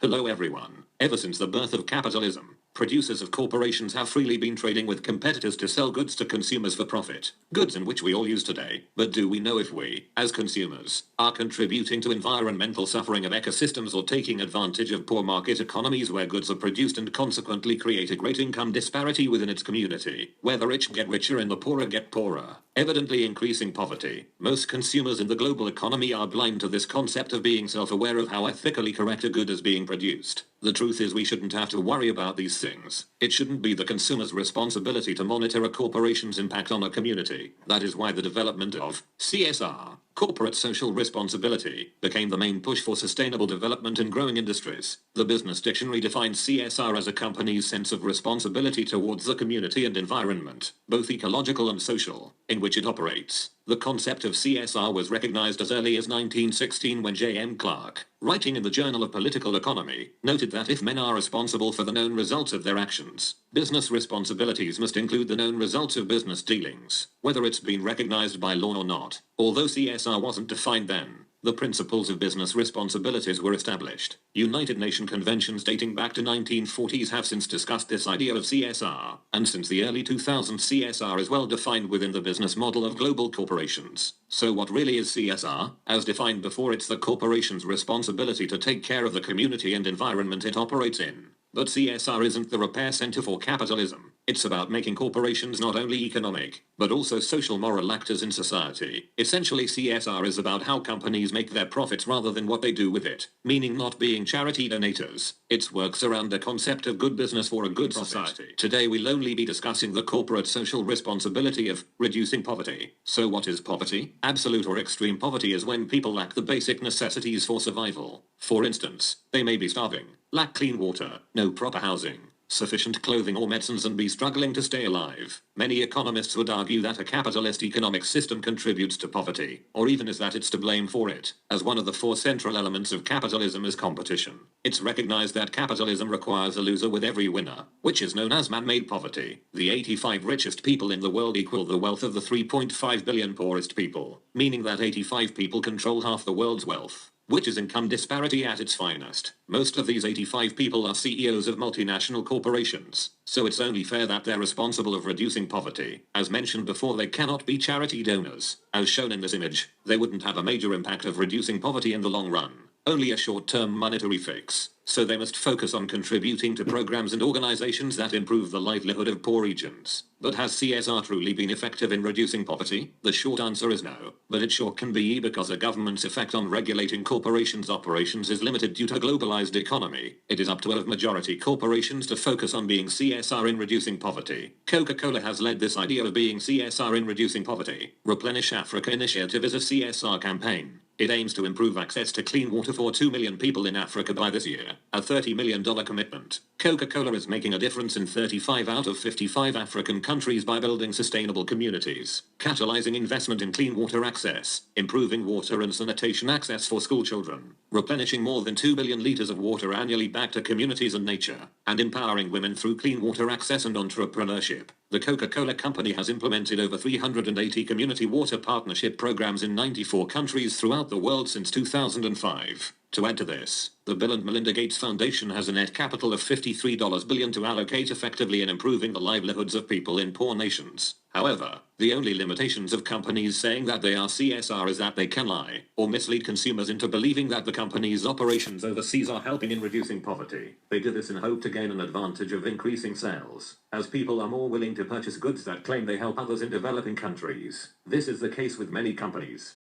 Hello everyone. Ever since the birth of capitalism, producers of corporations have freely been trading with competitors to sell goods to consumers for profit. Goods in which we all use today. But do we know if we, as consumers, are contributing to environmental suffering of ecosystems or taking advantage of poor market economies where goods are produced and consequently create a great income disparity within its community, where the rich get richer and the poorer get poorer, evidently increasing poverty? Most consumers in the global economy are blind to this concept of being self-aware of how ethically correct a good is being produced. The truth is we shouldn't have to worry about these things. It shouldn't be the consumer's responsibility to monitor a corporation's impact on a community. That is why the development of CSR, corporate social responsibility, became the main push for sustainable development in growing industries. The Business Dictionary defines CSR as a company's sense of responsibility towards the community and environment, both ecological and social, in which it operates. The concept of CSR was recognized as early as 1916 when J.M. Clark, writing in the Journal of Political Economy, noted that if men are responsible for the known results of their actions, business responsibilities must include the known results of business dealings, whether it's been recognized by law or not. Although CSR wasn't defined then, the principles of business responsibilities were established. United Nations conventions dating back to 1940s have since discussed this idea of CSR, and since the early 2000s CSR is well defined within the business model of global corporations. So what really is CSR? As defined before, it's the corporation's responsibility to take care of the community and environment it operates in. But CSR isn't the repair center for capitalism. It's about making corporations not only economic, but also social moral actors in society. Essentially, CSR is about how companies make their profits rather than what they do with it, meaning not being charity donators. It works around the concept of good business for a good society. Today we'll only be discussing the corporate social responsibility of reducing poverty. So what is poverty? Absolute or extreme poverty is when people lack the basic necessities for survival. For instance, they may be starving, lack clean water, no proper housing, sufficient clothing or medicines, and be struggling to stay alive. Many economists would argue that a capitalist economic system contributes to poverty, or even is that it's to blame for it, as one of the four central elements of capitalism is competition. It's recognized that capitalism requires a loser with every winner, which is known as man-made poverty. The 85 richest people in the world equal the wealth of the 3.5 billion poorest people, meaning that 85 people control half the world's wealth, which is income disparity at its finest. Most of these 85 people are CEOs of multinational corporations, so it's only fair that they're responsible of reducing poverty. As mentioned before, they cannot be charity donors. As shown in this image, they wouldn't have a major impact of reducing poverty in the long run, only a short-term monetary fix. So they must focus on contributing to programs and organizations that improve the livelihood of poor regions. But has CSR truly been effective in reducing poverty? The short answer is no, but it sure can be, because a government's effect on regulating corporations' operations is limited due to a globalized economy. It is up to a majority corporations to focus on being CSR in reducing poverty. Coca-Cola has led this idea of being CSR in reducing poverty. Replenish Africa initiative is a CSR campaign. It aims to improve access to clean water for 2 million people in Africa by this year, a $30 million commitment. Coca-Cola is making a difference in 35 out of 55 African countries by building sustainable communities, catalyzing investment in clean water access, improving water and sanitation access for school children, replenishing more than 2 billion liters of water annually back to communities and nature, and empowering women through clean water access and entrepreneurship. The Coca-Cola Company has implemented over 380 community water partnership programs in 94 countries throughout the world since 2005. To add to this, the Bill and Melinda Gates Foundation has a net capital of $53 billion to allocate effectively in improving the livelihoods of people in poor nations. However, the only limitations of companies saying that they are CSR is that they can lie or mislead consumers into believing that the company's operations overseas are helping in reducing poverty. They do this in hope to gain an advantage of increasing sales, as people are more willing to purchase goods that claim they help others in developing countries. This is the case with many companies.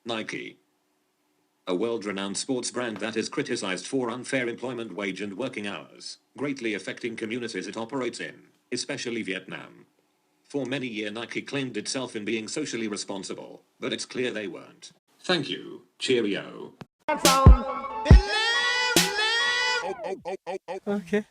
Nike, a world-renowned sports brand that is criticized for unfair employment, wage and working hours, greatly affecting communities it operates in, especially Vietnam. For many years Nike claimed itself in being socially responsible, but it's clear they weren't. Thank you. Cheerio. Okay.